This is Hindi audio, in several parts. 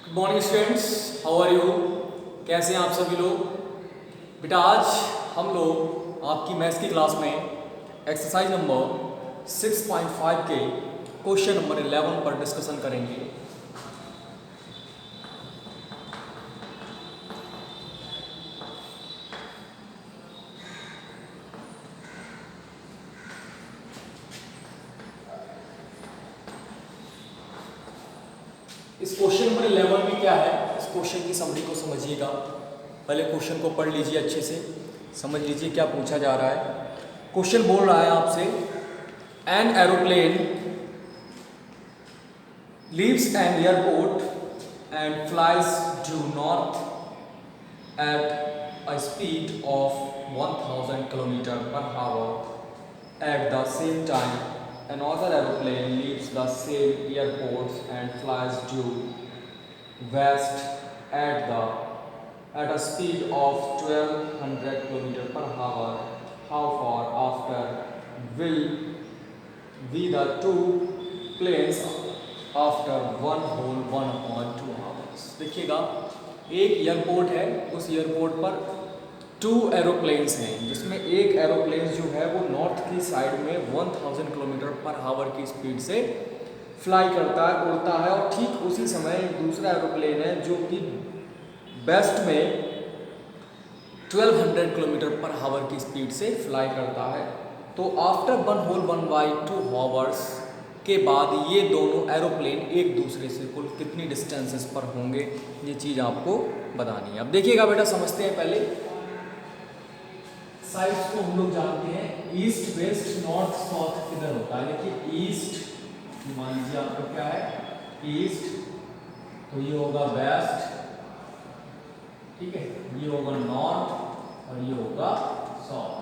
Good morning students, how are you. कैसे हैं आप सभी लोग। बेटा आज हम लोग आपकी मैथ्स की क्लास में एक्सरसाइज नंबर 6.5 के क्वेश्चन नंबर 11 पर डिस्कशन करेंगे। इस क्वेश्चन नंबर 11 में क्या है, इस क्वेश्चन की समरी को समझिएगा। पहले क्वेश्चन को पढ़ लीजिए, अच्छे से समझ लीजिए क्या पूछा जा रहा है। क्वेश्चन बोल रहा है आपसे, an aeroplane leaves an airport and flies due north at a speed of 1000 km per hour. At the same time, another aeroplane leaves the same airport and flies due west at a speed of 1200 km per hour. How far after will be the two planes after one whole 1/2 hours? देखिएगा, एक एयरपोर्ट है, उस एयरपोर्ट पर 2 एरोप्लेन्स हैं, जिसमें एक एरोप्लेन जो है वो नॉर्थ की साइड में 1000 किलोमीटर पर आवर की स्पीड से फ्लाई करता है, उड़ता है। और ठीक उसी समय एक दूसरा एरोप्लेन है जो कि वेस्ट में 1200 किलोमीटर पर आवर की स्पीड से फ्लाई करता है। तो आफ्टर 1/2 आवर्स के बाद ये दोनों एरोप्लेन एक दूसरे से कुल कितनी डिस्टेंसेस पर होंगे, ये चीज़ आपको बतानी है। अब देखिएगा बेटा, समझते हैं पहले साइड्स को। हम लोग जानते हैं ईस्ट वेस्ट नॉर्थ साउथ किधर होता है। देखिए ईस्ट मान लीजिए आपका क्या है, ईस्ट, तो ये होगा वेस्ट, ठीक है, ये होगा नॉर्थ और ये होगा साउथ।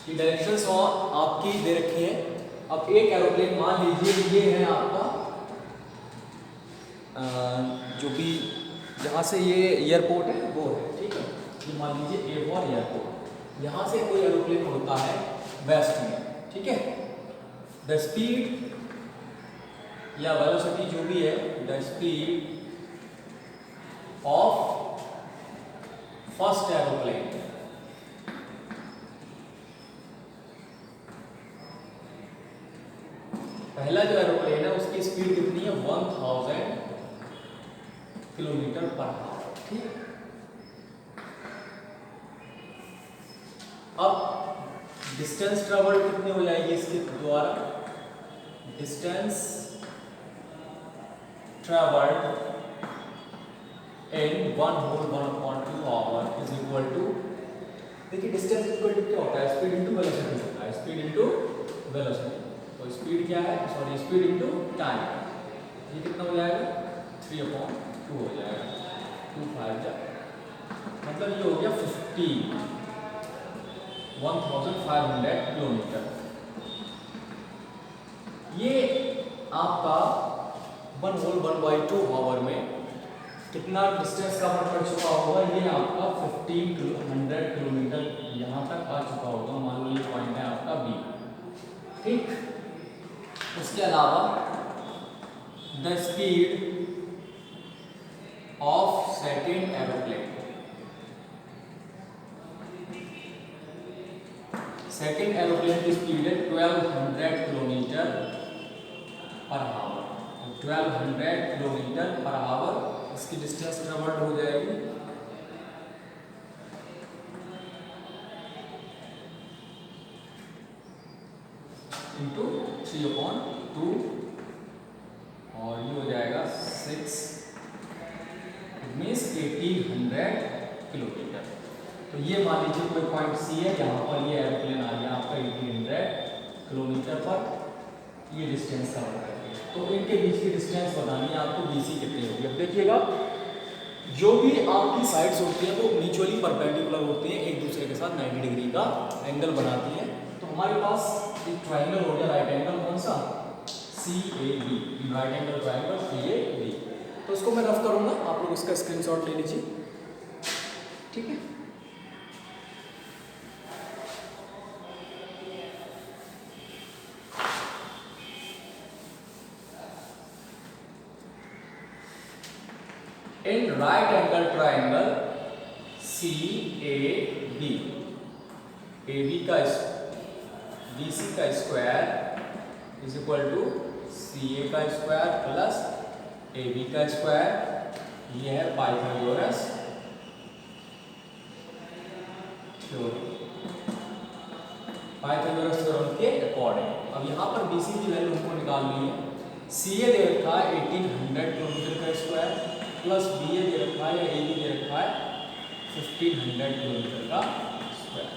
ये डायरेक्शंस और आपकी दे रखी है। अब एक एरोप्लेन मान लीजिए ये है आपका जो भी जहाँ से ये एयरपोर्ट है वो है, ठीक है, ये मान लीजिए A1 एयरपोर्ट। यहाँ से कोई एरोप्लेन उड़ता है वेस्ट में, ठीक है। द स्पीड या वेलोसिटी जो भी है, the speed of first aeroplane, पहला जो एरोप्लेन है उसकी स्पीड कितनी है, 1000 किलोमीटर पर आवर, ठीक। अब डिस्टेंस ट्रेवल कितनी हो जाएगी इसके द्वारा, distance travelled in 1/2 hour is equal to, देखिए डिस्टेंस इक्वल टू क्या होता है, स्पीड इंटू वेलोसिटी होता है, स्पीड इंटू वेलोसिटी। तो स्पीड क्या है, सॉरी, स्पीड इंटू टाइम, ये कितना हो जाएगा, 3/2 हो जाएगा, 2 5 मतलब ये हो गया 1500 किलोमीटर। ये आपका 1/2 आवर में कितना डिस्टेंस कवर कर चुका होगा, ये आपका 1500 किलोमीटर यहाँ तक आ चुका होगा। मान लो ये पॉइंट है आपका बी, ठीक। उसके अलावा the speed of second aeroplane, second aeroplane की स्पीड है 1200 kilometre per hour. 1200 kilometre per hour इसकी डिस्टेंस ट्रेवल्ड हो जाएगी, इंटू 3/2 और ये हो जाएगा 6 मीन्स 1800 किलोमीटर। तो ये मान लीजिए कोई पॉइंट सी है, यहाँ पर ये एरोप्लेन आ गया आपका 1800 किलोमीटर पर, ये डिस्टेंस कवर करके। तो इनके बीच की डिस्टेंस बतानी है आपको, BC कितनी होगी। अब देखिएगा, जो भी आपकी साइड्स होती हैं वो म्यूचुअली परपेंडिकुलर होती हैं, एक दूसरे के साथ 90 डिग्री का एंगल बनाती हैं। तो हमारे पास एक ट्राइंगल हो गया, राइट एंगल कौन सा, CAB, right angle triangle CAB। तो इसको मैं रफ करूंगा, आप लोग इसका स्क्रीनशॉट ले लीजिए, ठीक है। In right angle triangle C A B, A B का बी सी का square is equal to C A का स्क्वायर प्लस ए बी का स्क्वायर। ये है पाइथागोरस थ्योरम, पाइथागोरस थ्योरम के अकॉर्डिंग। अब यहाँ पर बी सी की वैल्यू हमको निकालनी है। सी ए दे रखा है 1800 किलोमीटर का स्क्वायर, प्लस बी ए दे रखा है या ए बी दे रखा है 1500 किलोमीटर का स्क्वायर।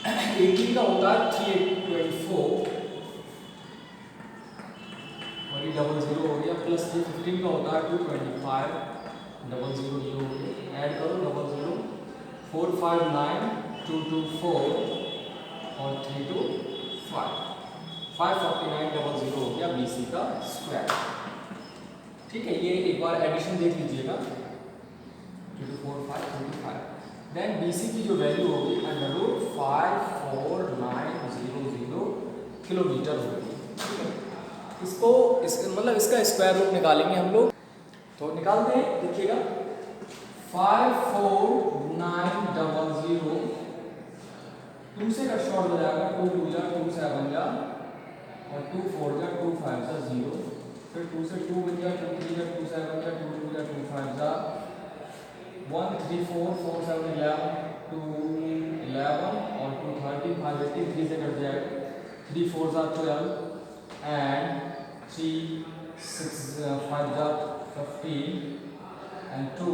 18 का होता है 324 और ये 00 हो गया, प्लस ये 15 का होता है 225, 000 हो गया, ऐड करो 00, 459, 224 और 325, 549 000 हो गया BC का स्क्वायर। ठीक है, ये एक बार एडिशन देख लीजिएगा 245, देन BC की जो वैल्यू होगी √54900 किलोमीटर होगी। इसको मतलब इसका स्क्वायर रूट निकालेंगे हम लोग, तो निकालते हैं। देखिएगा 54900, 2 से का शॉर्ट हो जाएगा, 2 2 जा 2 7 जा और 2 4 जा 2 5 जा 0, फिर 2 से 2 बन गया, 2 3 जा 2 7 जा 2 2 जा 2 5 जा 1 3 4 4 7 11 2 11 और 2 13 5 18, 3 से कट जाएगा, 3 4 जा 12 and 3 6 5 जा 15 and 2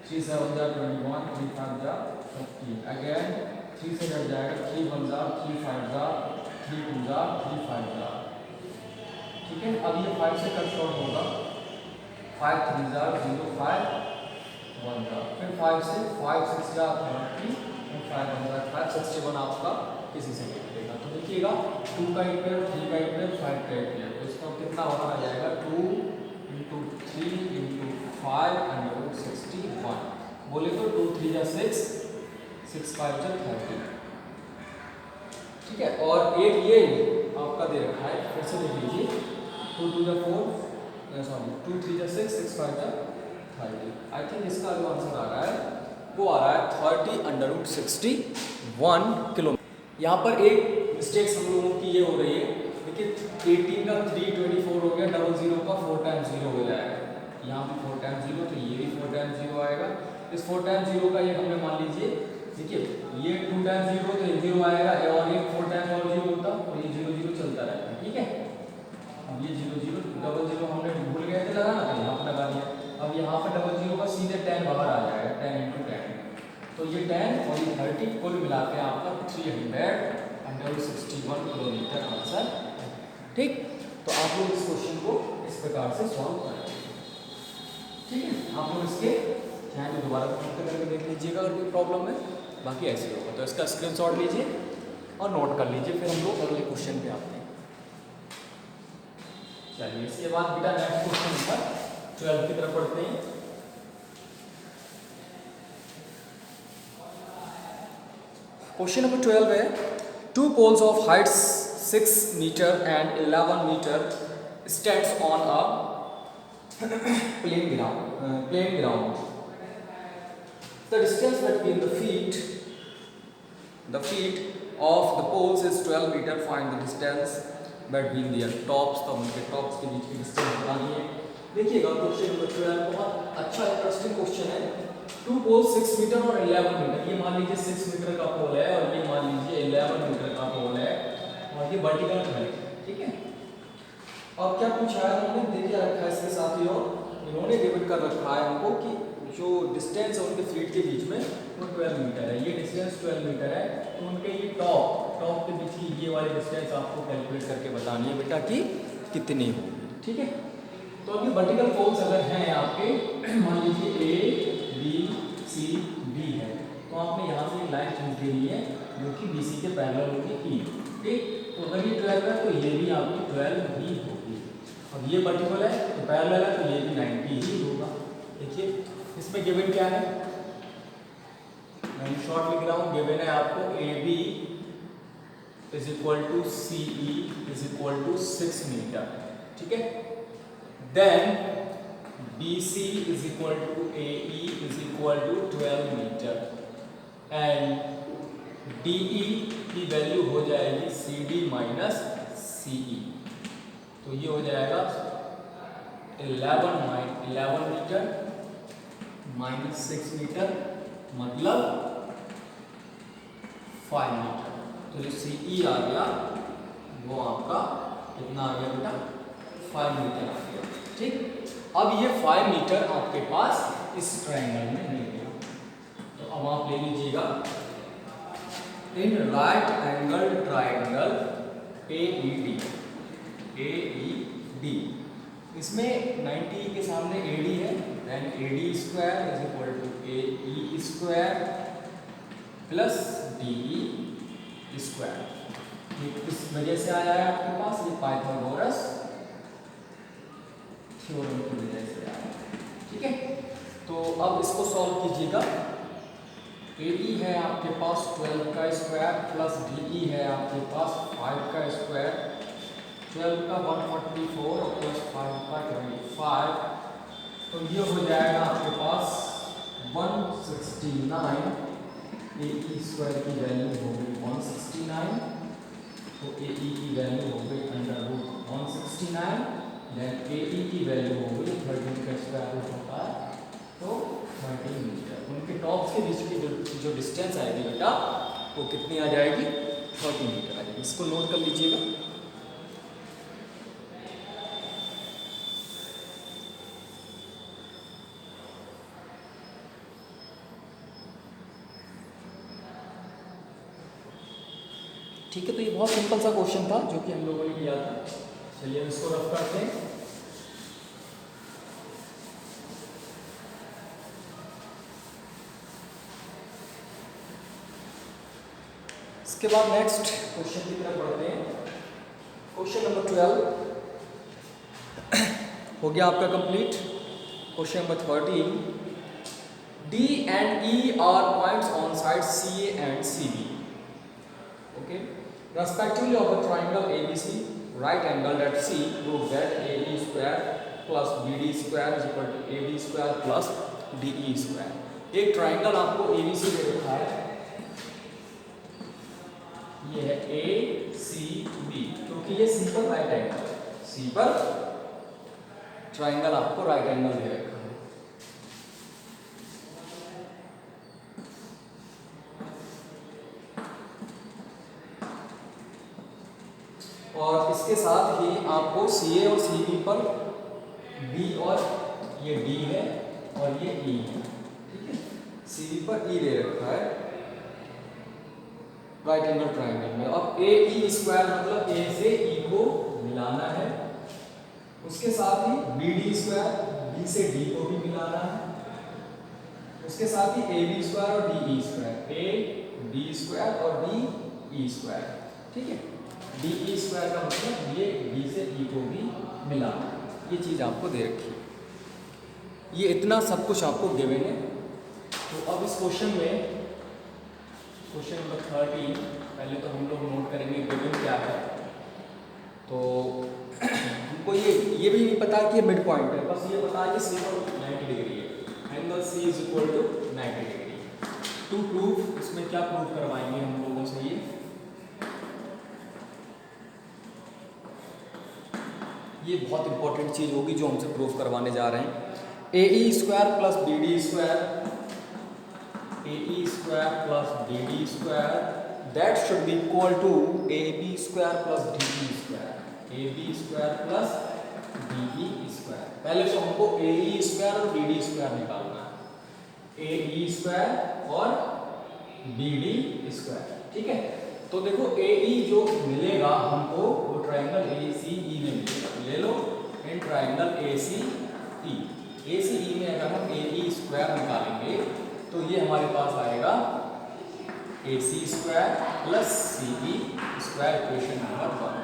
3 7 जा 21, 3 5 जा 15, again 3 से कट जाएगा, 3 1 जा 3 5 जा 3 2 जा 3 5 जा। ठीक है, अब ये 5 से कट शॉर्ट होगा, 5 3 जा 0 5 1 जा, फिर 5 से 5 6 जा 30 और 5 1 जा 5 61 आपका किसी से नहीं मिलेगा। तो देखिएगा 2 का एक पेयर, 3 का एक पेयर, 5 का एक पेयर, तो इसका कितना बाहर आ जाएगा 2 × 3 × 5 √61, बोले तो 2 3 जा 6 6 5 जा 30। ठीक है, और एक ये आपका दे रखा है, फिर से देख लीजिए 2 2 जा 4 सॉरी 2 3 जा 6 6 5 जा 30। आई थिंक इसका जो आंसर आ रहा है वो आ रहा है 30 √61 किलोमीटर। यहाँ पर एक मिस्टेक्स हम लोगों की ये हो रही है, देखिए 18 का 324 हो गया, 00 का 4 टाइम्स 0 हो जाएगा, यहाँ पे 4 टाइम्स 0, तो ये भी 4 टाइम्स 0 आएगा। इस 4 टाइम्स 0 का ये हमने मान लीजिए, देखिए ये 2 टाइम्स 0 तो ये 0 आएगा, और ये 4 टाइम्स और 0 होता तो ये 0 0 चलता रहेगा। ठीक है, अब ये 0 0 00 हमने भूल गए थे लगाना, तो यहाँ पर लगा दिया। अब यहाँ पर 00 का सीधे 10 बाहर आ जाएगा, 10 × 10, तो ये 10 और ये 30 कुल मिला के आपका 361 किलोमीटर आंसर। ठीक, तो आप लोग इस क्वेश्चन को इस प्रकार से सॉल्व करें। ठीक है, आप लोग इसके ध्यान में दोबारा करके देख लीजिएगा अगर कोई प्रॉब्लम है, बाकी ऐसे होगा तो इसका स्क्रीनशॉट लीजिए और नोट कर लीजिए, फिर हम लोग अगले क्वेश्चन पे आते हैं। चलिए, इसके बाद बेटा नेक्स्ट क्वेश्चन नंबर 12 की तरफ पढ़ते हैं। क्वेश्चन नंबर 12 है, 2 poles of heights 6 meter and 11 meter stands on a plain ground. The distance between the feet of the poles is 12 meter. Find the distance between their tops. तो उनके टॉप्स के बीच की डिस्टेंस बतानी है। देखिएगा क्वेश्चन नंबर 12 बहुत अच्छा इंटरेस्टिंग क्वेश्चन है। 2 पोल 6 मीटर और 11 मीटर, ये मान लीजिए 6 मीटर का पोल है और ये मान लीजिए 11 मीटर का पोल है और ये वर्टिकल है। ठीक है, और क्या पूछा है उन्होंने, देखिए रखा है इसके साथ ही, और इन्होंने गिवन कर रखा है हमको कि जो डिस्टेंस है उनके फीट के बीच में वो 12 मीटर है, ये डिस्टेंस 12 मीटर है। तो उनके ये टॉप के बीच की ये वाली डिस्टेंस आपको कैलकुलेट करके बतानी है बेटा कि कितनी होगी। ठीक है, तो अभी वर्टिकल पोल्स अगर हैं आपके, मान लीजिए A B C D है, तो आपने यहाँ से लाइन खींच देनी है जो कि BC के पैरेलल होगी E। ठीक, तो अगर ये 12 है तो ये भी आपकी 12 ही होगी, और ये वर्टिकल है तो पैरेलल है तो ये भी 90 ही होगा। देखिए इसमें गिवन क्या है, मैं शॉर्ट लिख रहा हूँ, गिवन है आपको AB = CE = 6 मीटर। ठीक है, then BC is equal to AE is equal to 12 metre and DE की वैल्यू हो जाएगी CD माइनस CE, तो ये हो जाएगा 11 मीटर माइनस 6 मीटर मतलब 5 मीटर। तो जो CE आ गया वो आपका कितना आ गया बेटा, 5 मीटर आ गया। ठीक, अब ये 5 मीटर आपके पास इस ट्रायंगल में मिल गया। तो अब आप ले लीजिएगा in right angle triangle AED, इसमें 90 के सामने AD है, then AD square is equal to AE square plus DE square. ये किस वजह से आया है आपके पास, ये पाइथागोरस थ्योरम की वजह से आया है। ठीक है, तो अब इसको सॉल्व कीजिएगा। AE है आपके पास 12 का स्क्वायर प्लस DE है आपके पास 5 का स्क्वायर, 12 का 144 और प्लस 5 का 25, तो ये हो जाएगा आपके पास 169। AE स्क्वायर की वैल्यू हो गई 169, तो AE की वैल्यू हो गई √169, देन AE की वैल्यू हो गई 13 का स्क्वायर रूट होता है तो 13 मीटर। उनके टॉप्स के बीच की जो डिस्टेंस आएगी बेटा वो कितनी आ जाएगी, 30 मीटर आ जाएगी। इसको नोट कर लीजिएगा। ठीक है, तो ये बहुत सिंपल सा क्वेश्चन था जो कि हम लोगों ने किया था। चलिए हम इसको रफ करते हैं। इसके बाद नेक्स्ट क्वेश्चन की तरफ बढ़ते हैं। क्वेश्चन नंबर 12 हो गया आपका complete. Question number 13, D and E are points on sides CA and CB. Okay, respectively of a triangle ABC, right angled at C, prove that AE square plus BD square is equal to AB square plus DE square। एक ट्राइंगल आपको ABC दे रखा है, ये है ACB, क्योंकि ये C पर राइट एंगल है, C पर ट्राइंगल आपको राइट एंगल दे रखा है। और इसके साथ ही आपको CA और CB पर B और ये D है और ये E है। ठीक है, CB पर E दे रखा है राइट एंगल ट्राइंगल में। अब AE स्क्वायर मतलब A से E को मिलाना है, उसके साथ ही BD स्क्वायर B से D को भी मिलाना है, उसके साथ ही AB स्क्वायर और DE square, A D square और DE स्क्वायर। ठीक है, DE स्क्वायर का मतलब ये B से E को भी मिलाना, ये चीज़ आपको दे रखी है। ये इतना सब कुछ आपको गिवन है। तो अब इस क्वेश्चन में क्वेश्चन नंबर 13 पहले तो हम लोग नोट करेंगे गिवन क्या है। तो हमको ये भी नहीं पता कि ये मिड पॉइंट है, बस ये पता है कि C पर 90 डिग्री है, angle C is equal to 90 degree. To proof, इसमें क्या प्रूफ करवाएंगे हम लोगों से, ये बहुत इंपॉर्टेंट चीज होगी जो हमसे प्रूफ करवाने जा रहे हैं। AE square plus BD square, AE square plus BD square that should be equal to AB square plus DE square, AB square plus DE square. पहले तो हमको AE स्क्वायर और BD स्क्वायर निकालना है, AE स्क्वायर और BD स्क्वायर। ठीक है, तो देखो AE जो मिलेगा हमको वो ट्राइंगल ACE में मिलेगा। ले लो इन ट्राइंगल ACE में अगर हम AE स्क्वायर निकालेंगे तो ये हमारे पास आएगा AC square plus CE square, equation number 1।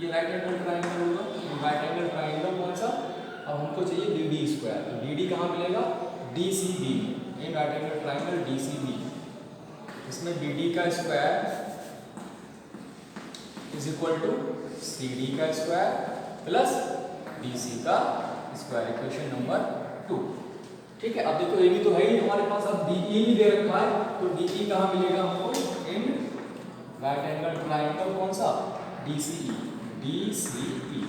ये राइट एंगल ट्राइंगल होगा, राइट एंगल ट्राइंगल कौन सा, अब हमको चाहिए BD स्क्वायर, तो BD कहाँ मिलेगा, DCB, ये राइट एंगल ट्राइंगल DCB, इसमें BD का square is equal to CD का स्क्वायर प्लस BC का स्क्वायर, इक्वेशन नंबर 2। ठीक है, अब देखो ए बी तो है ही हमारे पास, अब डी ई भी दे रखा है, तो डी ई कहाँ मिलेगा हमको, इन राइट एंगल ट्राइंगल कौन सा, डी सी ई, डी सी ई।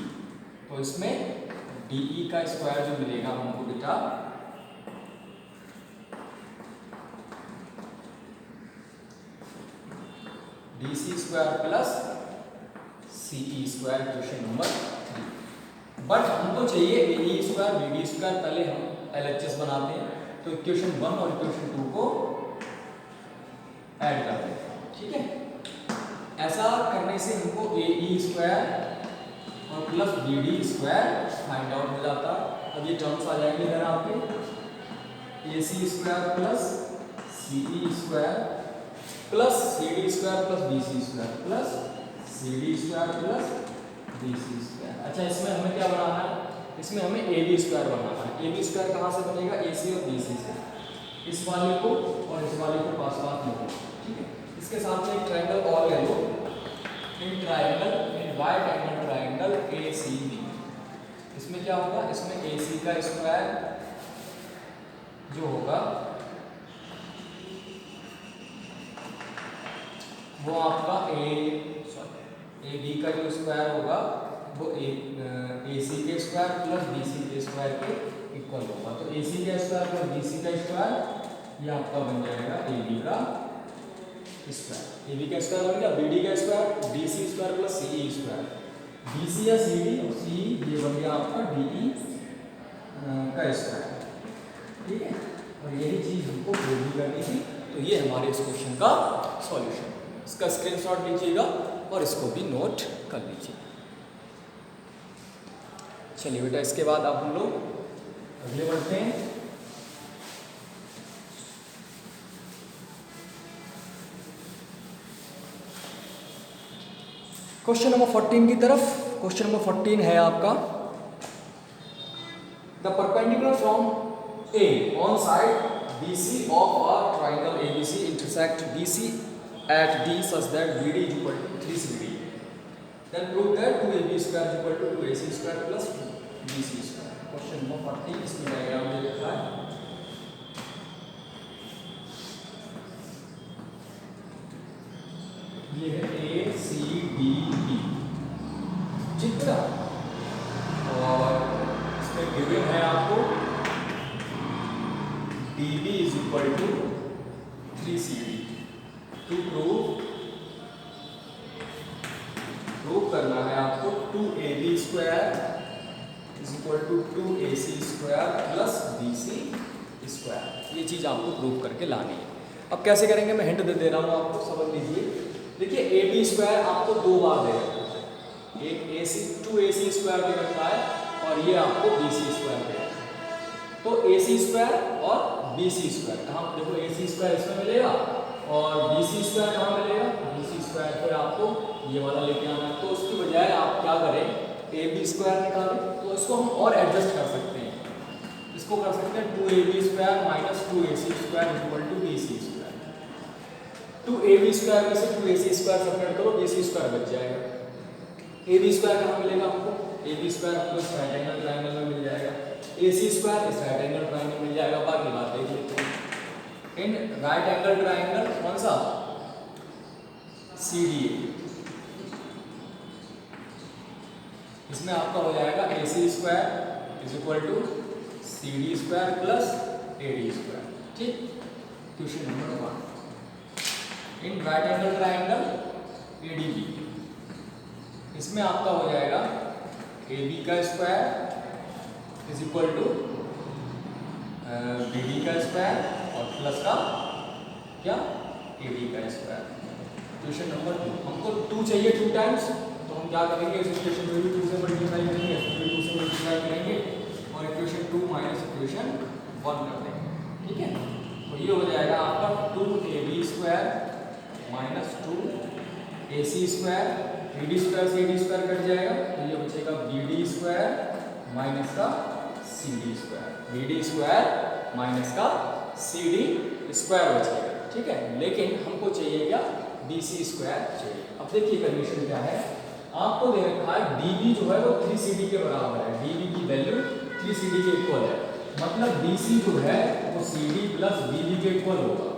तो इसमें डी ई का स्क्वायर जो मिलेगा हमको बेटा, D C square plus C E square, equation number 3। But हमको चाहिए A E square B D square, पहले हम LHS बनाते हैं, तो इक्वेशन 1 और इक्वेशन 2 को ऐड कर देते हैं। ठीक है, ऐसा करने से हमको ए ई स्क्वायर और plus B D square find out हो जाता है। अब ये टर्म्स आ जाएंगे इधर आपके, A C square plus C E square plus C D square plus B C square plus C D square plus B C square. अच्छा, इसमें हमें क्या बनाना है, इसमें हमें ए बी स्क्वायर बनाना है। ए बी स्क्वायर कहाँ से बनेगा, ए सी और बी सी से, इस वाले को और इस वाले को पास पास में। ठीक है, इसके साथ में एक ट्रायंगल और ले लो, in triangle, in right angle triangle A C B. इसमें क्या होगा, इसमें ए सी का स्क्वायर जो होगा वो आपका ए बी का जो स्क्वायर होगा वो ए सी के स्क्वायर प्लस बी सी के स्क्वायर के इक्वल होगा। तो ए सी का स्क्वायर प्लस बी सी का स्क्वायर ये आपका बन जाएगा ए बी का स्क्वायर। ए बी का स्क्वायर बन गया, बी डी का square D C square plus C E square, B C या सी डी और सी ये बन गया आपका डी ई का स्क्वायर। ठीक है, और यही चीज़ हमको प्रूव करनी थी। तो ये हमारे इस क्वेश्चन का सॉल्यूशन, इसका स्क्रीनशॉट लीजिएगा और इसको भी नोट कर लीजिए। चलिए बेटा, इसके बाद अब हम लोग अगले बढ़ते हैं। क्वेश्चन नंबर 14 की तरफ। क्वेश्चन नंबर 14 है आपका, the perpendicular from A on side BC of a triangle ABC intersect BC at D such that BD is equal to 3CD. Then prove that 2AB square is equal to 2AC square plus 2BC square. Question number 40 इसमें डायग्राम दे रखा है। ये है ACDE चित्र, और इसमें गिवन है आपको DB is equal to 3CD। to prove करना है आपको 2AB square is equal to 2AC square plus BC square. ये चीज़ आपको प्रूव करके लानी है। अब कैसे करेंगे, मैं हिंट दे रहा हूँ आपको, समझ लीजिए। देखिए AB स्क्वायर आपको 2 बार दे रखा है, एक AC 2AC स्क्वायर दे रखा है और ये आपको BC स्क्वायर दे रखा है। तो AC स्क्वायर और BC स्क्वायर कहाँ, देखो AC स्क्वायर इसमें मिलेगा और BC स्क्वायर कहाँ मिलेगा, BC स्क्वायर फिर आपको ये वाला लेके आना है। तो उसकी बजाय आप क्या करें, AB स्क्वायर निकालें। तो इसको हम और एडजस्ट कर सकते हैं, इसको कर सकते हैं 2AB square minus 2AC square equal to BC square. 2AB square में से 2AC स्क्वायर सेपरेट करो, BC स्क्वायर बच जाएगा। AB स्क्वायर कहाँ मिलेगा हमको, AB स्क्वायर आपको इस राइट एंगल ट्रायंगल में मिल जाएगा, AC स्क्वायर इस राइट एंगल ट्रायंगल मिल जाएगा। बाकी बात देख लेते हैं, इन राइट एंगल ट्रायंगल कौन सा, CDA, इसमें आपका हो जाएगा AC square is equal to CD square plus AD square. ठीक, question number 1, in right angle triangle ADB, इसमें आपका हो जाएगा AB का square is equal to BD का स्क्वायर और प्लस का क्या, AD का स्क्वायर। क्वेश्चन नंबर 2, हमको 2 चाहिए 2 टाइम्स, तो हम क्या करेंगे, इस इक्वेशन को भी 2 से मल्टीप्लाई करेंगे, इसको भी 2 से मल्टीप्लाई करेंगे और इक्वेशन 2 माइनस इक्वेशन 1 कर देंगे। ठीक है, तो ये हो जाएगा आपका 2AB square minus 2AC square, BD square से AD स्क्वायर कट जाएगा, तो ये बचेगा BD स्क्वायर माइनस का CD square, BD square minus का CD स्क्वायर बचेगा। ठीक है, लेकिन हमको चाहिए क्या, BC स्क्वायर चाहिए। अब देखिए कंडीशन क्या है, आपको दे रखा है DB जो है वो 3CD के बराबर है, DB की वैल्यू 3 CD के इक्वल है, मतलब BC जो है वो CD प्लस BD के इक्वल होगा।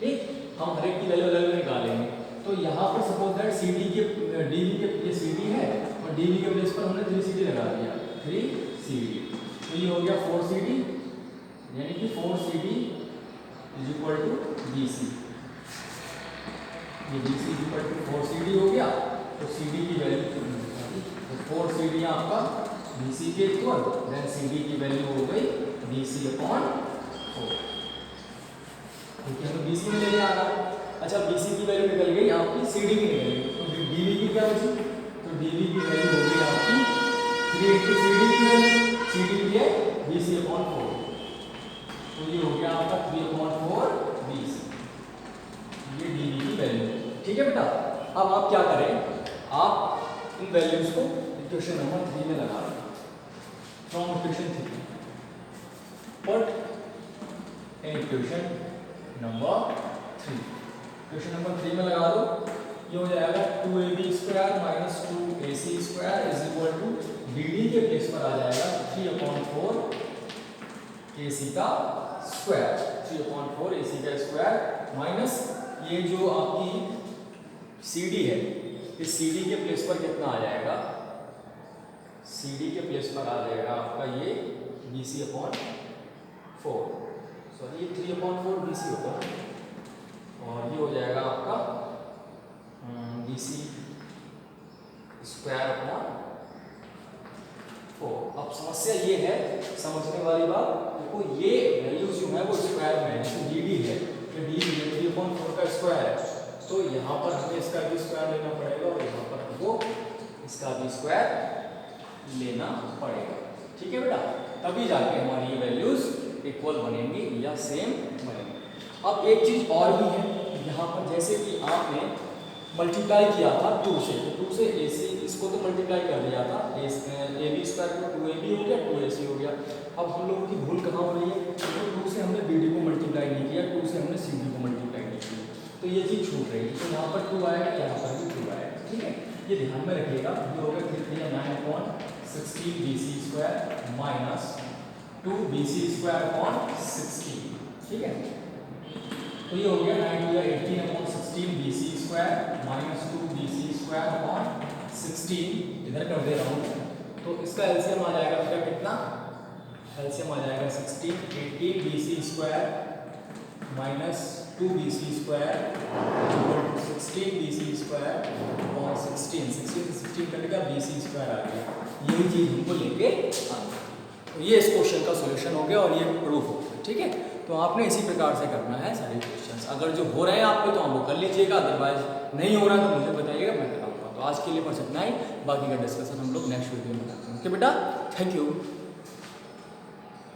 ठीक, हम हर एक की वैल्यू अलग अलग निकालेंगे। तो यहाँ पर सपोज दैट CD के DB के ये CD है और DB के प्लेस पर हमने 3 CD लगा दिया, 3 CD, तो ये हो गया 4 CD, यानी कि 4 CD is equal to BC। ये BC is equal to 4 CD हो गया, तो CD की वैल्यू तो 4 CD आपका BC के इक्वल, देन CD की वैल्यू हो गई BC अपॉन 4। ठीक है, तो BC में ले आना। अच्छा, BC की वैल्यू निकल गई आपकी, CD की निकल गई, तो DB की क्या बची? तो DB की वैल्यू हो गई आपकी 3 into CD की वैल्यू, CD की है BC अपॉन 4, तो ये हो गया आपका 3 अपॉन 4 BC, ये DB की वैल्यू। ठीक है बेटा, अब आप क्या करें, आप इन वैल्यूज को इक्वेशन नंबर 3 में लगा दें। From equation 3 put in equation number 3, equation number 3 में लगा दो। ये हो जाएगा 2AB square minus 2AC square is equal to BD के प्लेस पर आ जाएगा 3 अपॉन 4 AC का स्क्वायर, 3 अपॉन 4 AC का स्क्वायर माइनस ये जो आपकी CD है, इस CD के प्लेस पर कितना आ जाएगा, CD के प्लेस पर आ जाएगा आपका ये BC अपॉन 4, सॉरी ये 3 अपॉन 4 BC होगा, और ये हो जाएगा आपका BC स्क्वायर अपॉन 4। अब समस्या ये है, समझने वाली बात देखो, ये वैल्यूज जो है वो स्क्वायर में है, जैसे DD है, तो DD 3 अपॉन 4 का स्क्वायर है, तो यहाँ पर हमें इसका भी स्क्वायर लेना पड़ेगा और यहाँ पर हमको इसका भी स्क्वायर लेना पड़ेगा। ठीक है बेटा, तभी जाके हमारी ये वैल्यूज इक्वल बनेंगी या सेम बनेंगी। अब एक चीज और भी है यहाँ पर, जैसे कि आपने मल्टीप्लाई किया था 2 से, तो 2 से AC इसको तो मल्टीप्लाई कर दिया था, AB स्क्वायर को 2AB हो गया, 2AC हो गया। अब हम लोगों की भूल कहाँ हो रही है, तो 2 से हमने BD को मल्टीप्लाई नहीं किया, 2 से हमने CD को मल्टीप्लाई नहीं किया, तो ये चीज छूट रही है, तो यहाँ पर 2 आएगा, यहाँ पर भी 2 आएगा। ठीक है, ये ध्यान में रखिएगा। ये होगा 9 upon 16 BC square minus 2 BC square upon 16। ठीक है, तो ये हो गया 9 या 18 upon 16 BC square minus 2 BC square upon 16, इधर कर दे रहा हूँ, तो इसका एलसीएम आ जाएगा बेटा कितना, एलसीएम आ जाएगा 16, 18 BC square minus 2 BC square equal to 16 BC square और 16 से 16 करने का BC स्क्वायर आ गया। यही चीज हमको लेके आना, तो ये इस क्वेश्चन का सॉल्यूशन हो गया और ये प्रूफ हो गया। ठीक है, तो आपने इसी प्रकार से करना है सारे क्वेश्चंस। अगर जो हो रहे हैं आपको तो आप वो कर लीजिएगा, अदरवाइज नहीं हो रहा तो मुझे बताइएगा, मैं कराऊंगा। तो आज के लिए बस इतना ही, बाकी का डिस्कशन हम लोग नेक्स्ट वीडियो में करते हैं। ओके बेटा, थैंक यू।